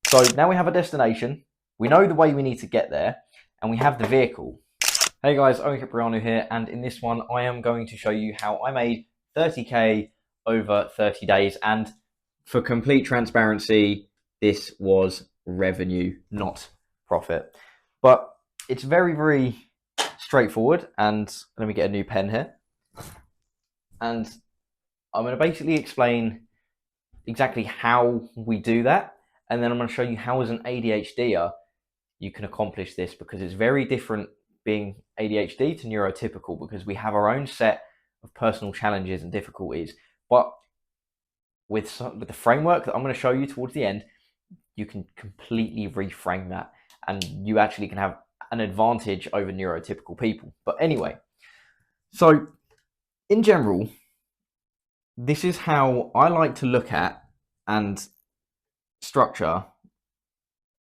So now we have a destination, we know the way we need to get there, and we have the vehicle. Hey guys, Owen Cipriano here, and in this one I am going to show you how I made 30k over 30 days, and for complete transparency, this was revenue, not profit. But it's very, very straightforward, and let me get a new pen here. And I'm going to basically explain exactly how we do that, and then I'm going to show you how as an ADHDer you can accomplish this, because it's very different being ADHD to neurotypical, because we have our own set of personal challenges and difficulties. But with the framework that I'm going to show you towards the end, you can completely reframe that, and you actually can have an advantage over neurotypical people. But anyway, so in general, this is how I like to look at and structure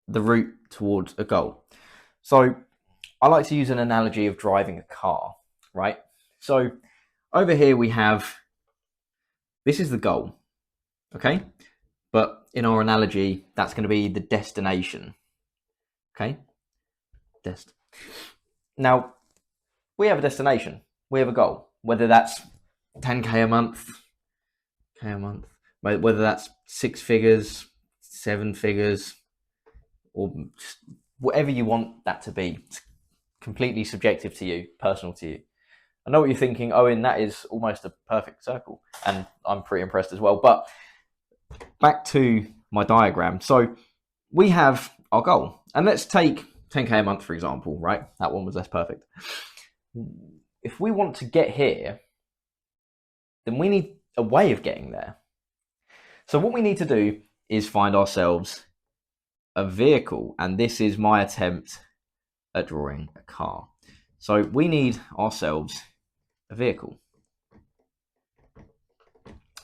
the route towards a goal. So I like to use an analogy of driving a car, right? So over here we have, this is the goal, okay? But in our analogy, that's going to be the destination, okay? Now, we have a destination, we have a goal, whether that's 10k a month, whether that's 6 figures, 7 figures, or whatever you want that to be. It's completely subjective to you, personal to you. I know what you're thinking, Owen, that is almost a perfect circle, and I'm pretty impressed as well. But back to my diagram. So we have our goal, and let's take 10k a month, for example, right? That one was less perfect. If we want to get here, then we need a way of getting there. So what we need to do is find ourselves a vehicle, and this is my attempt at drawing a car. So we need ourselves a vehicle.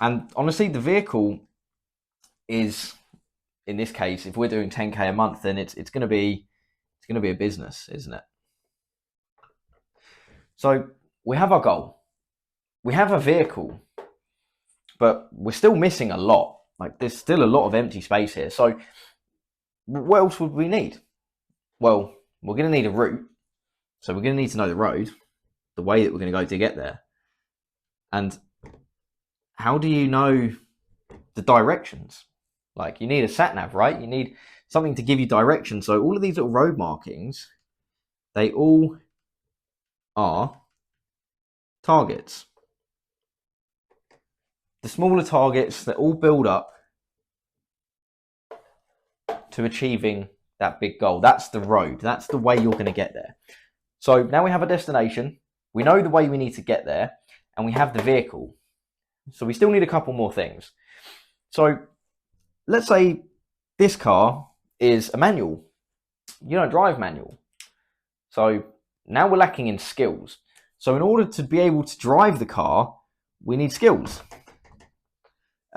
And honestly, the vehicle is, in this case, if we're doing 10k a month, then it's going to be a business, isn't it? So we have our goal, we have a vehicle, but we're still missing a lot. Like, there's still a lot of empty space here. So what else would we need? Well, we're going to need a route. So we're going to need to know the road, the way that we're going to go to get there. And how do you know the directions? Like, you need a sat nav, right? You need something to give you direction. So all of these little road markings, they all are targets. The smaller targets that all build up to achieving that big goal. That's the road. That's the way you're going to get there. So now we have a destination. We know the way we need to get there, and we have the vehicle. So we still need a couple more things. So let's say this car is a manual. You don't drive manual. So now we're lacking in skills. So in order to be able to drive the car, we need skills.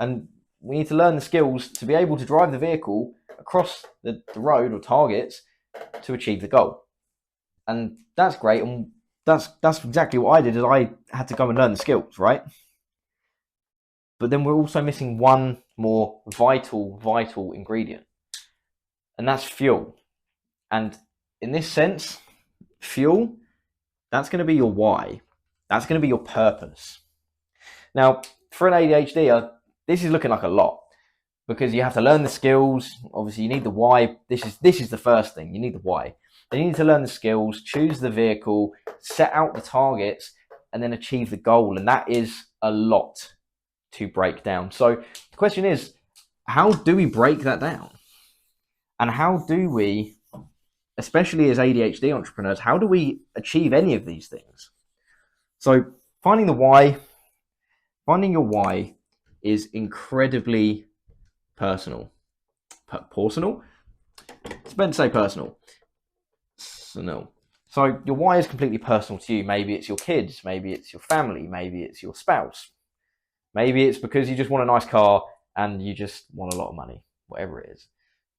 And we need to learn the skills to be able to drive the vehicle across the road or targets to achieve the goal. And that's great. And that's exactly what I did, is I had to go and learn the skills, right? But then we're also missing one more vital ingredient, and that's fuel. And in this sense, fuel, that's going to be your why. That's going to be your purpose. Now, for an ADHD, this is looking like a lot, because you have to learn the skills. Obviously, you need the why. This is the first thing. You need the why. Then you need to learn the skills, choose the vehicle, set out the targets, and then achieve the goal. And that is a lot to break down. So the question is, how do we break that down? And how do we, especially as ADHD entrepreneurs, how do we achieve any of these things? So finding your why is incredibly personal. Personal? It's meant to say personal. So no. So your why is completely personal to you. Maybe it's your kids, maybe it's your family, maybe it's your spouse. Maybe it's because you just want a nice car and you just want a lot of money, whatever it is.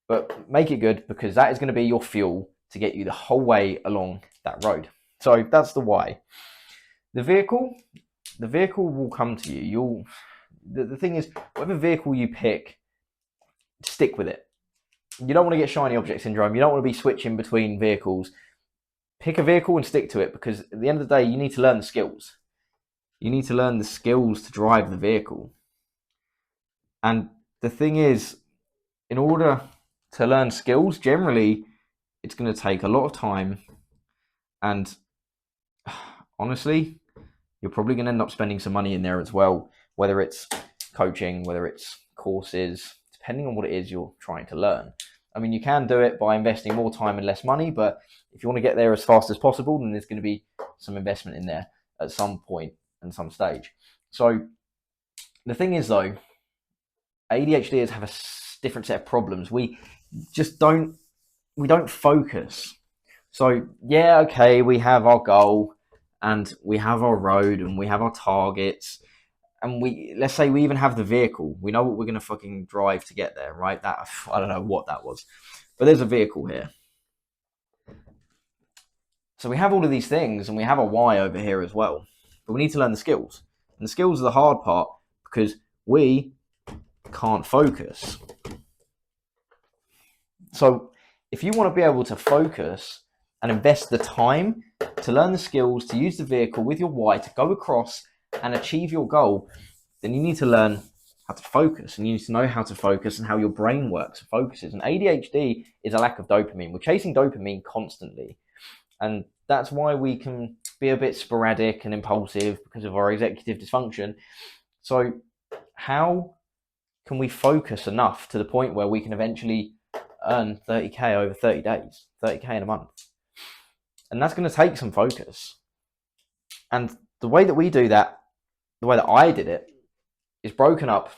But make it good, because that is going to be your fuel to get you the whole way along that road. So that's the why. The vehicle will come to you. The thing is, whatever vehicle you pick, stick with it. you don't want to get shiny object syndrome. You don't want to be switching between vehicles. Pick a vehicle and stick to it, because at the end of the day, you need to learn the skills. You need to learn the skills to drive the vehicle. And the thing is, in order to learn skills, generally, it's going to take a lot of time. And honestly, you're probably going to end up spending some money in there as well, whether it's coaching, whether it's courses, depending on what it is you're trying to learn. I mean, you can do it by investing more time and less money, but if you want to get there as fast as possible, then there's going to be some investment in there at some point and some stage. So the thing is, though, ADHDers have a different set of problems. We don't focus. So yeah, okay, we have our goal and we have our road and we have our targets, and let's say we even have the vehicle. We know what we're going to fucking drive to get there, right? That, I don't know what that was, but there's a vehicle here. So we have all of these things, and we have a why over here as well, but we need to learn the skills. And the skills are the hard part, because we can't focus. So if you want to be able to focus and invest the time to learn the skills, to use the vehicle with your why, to go across and achieve your goal, then you need to learn how to focus, and you need to know how to focus and how your brain works and focuses. And ADHD is a lack of dopamine. We're chasing dopamine constantly, and that's why we can be a bit sporadic and impulsive, because of our executive dysfunction. So how can we focus enough to the point where we can eventually earn 30k over 30 days, 30k in a month? And that's going to take some focus. And the way that we do that, the way that I did it, is broken up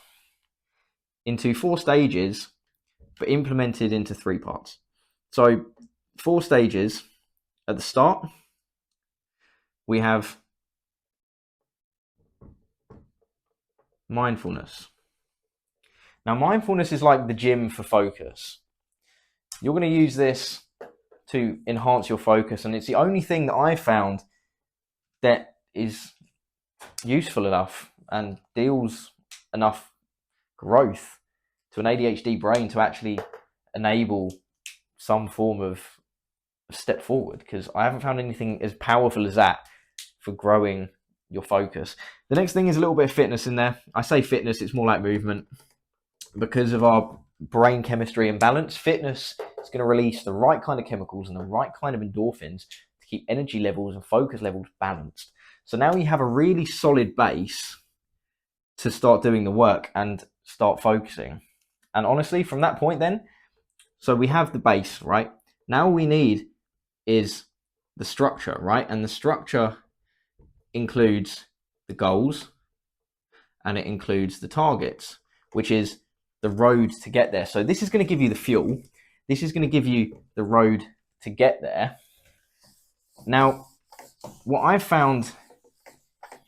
into 4 stages, but implemented into 3 parts. So 4 stages. At the start, we have mindfulness. Now, mindfulness is like the gym for focus. You're going to use this to enhance your focus, and it's the only thing that I found that is useful enough and deals enough growth to an ADHD brain to actually enable some form of step forward, because I haven't found anything as powerful as that for growing your focus. The next thing is a little bit of fitness in there. I say fitness, it's more like movement. Because of our brain chemistry imbalance, fitness is going to release the right kind of chemicals and the right kind of endorphins to keep energy levels and focus levels balanced. So now you have a really solid base to start doing the work and start focusing. And honestly, from that point then, so we have the base, right? Now we need is the structure, right? And the structure includes the goals and it includes the targets, which is the road to get there. So this is going to give you the fuel. This is going to give you the road to get there. Now, what I've found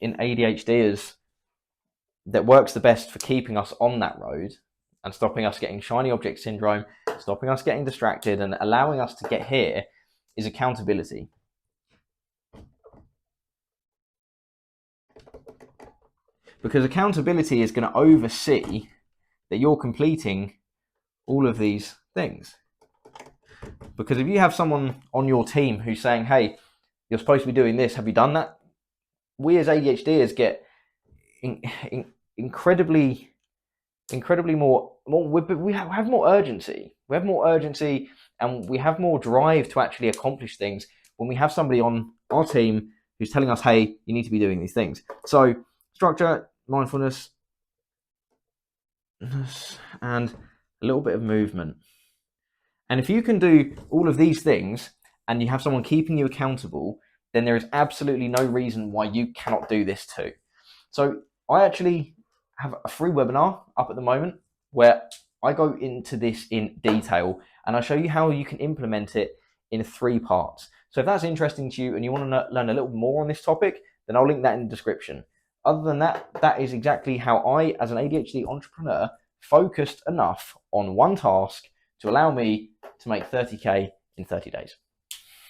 in ADHD is that works the best for keeping us on that road and stopping us getting shiny object syndrome, stopping us getting distracted and allowing us to get here is accountability. Because accountability is going to oversee that you're completing all of these things. Because if you have someone on your team who's saying, hey, you're supposed to be doing this, have you done that? We as ADHDers get incredibly more, we have more urgency. We have more urgency and we have more drive to actually accomplish things when we have somebody on our team who's telling us, hey, you need to be doing these things. So structure, mindfulness, and a little bit of movement. And if you can do all of these things and you have someone keeping you accountable, then there is absolutely no reason why you cannot do this too. So I actually have a free webinar up at the moment where I go into this in detail and I show you how you can implement it in 3 parts. So if that's interesting to you and you want to learn a little more on this topic, then I'll link that in the description. Other than that, that is exactly how I, as an ADHD entrepreneur, focused enough on one task to allow me to make 30k in 30 days.